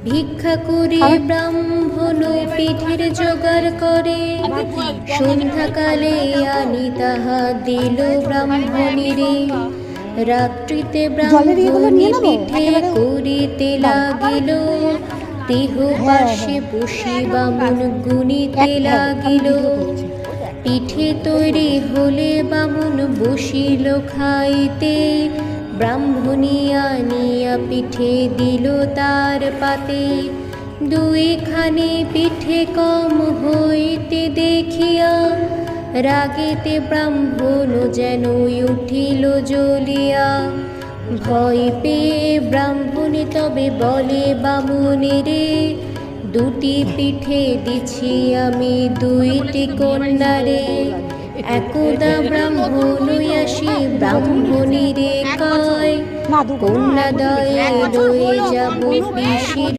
ভিক্ষা করে ব্রাহ্মণ পিঠের জোগাড় করে, সন্ধ্যাকালে আনি তাহা দিল ব্রাহ্মণীরে। রাত্রিতে ব্রাহ্মণী পিঠে করিতে লাগিল, দেহ পাশে বসে বামুন গুনিতে লাগিল। পিঠে তৈরি হলে বামুন বসিল খাইতে, ব্রাহ্মণী আনিয়া পিঠে দিল তার পাতে। দুইখানি পিঠে কম হইতে দেখিয়া, রাগেতে ব্রাহ্মণ যেন উঠিল জ্বলিয়া। ভয় পেয়ে ব্রাহ্মণী তবে বলে বামুনেরে, দুটি পিঠে দিছি আমি দুইটি কন্যারে। একদা ব্রাহ্মণ আসি ব্রাহ্মণীরে কয়, কন্যা দয়ে লয়ে যাব পিসির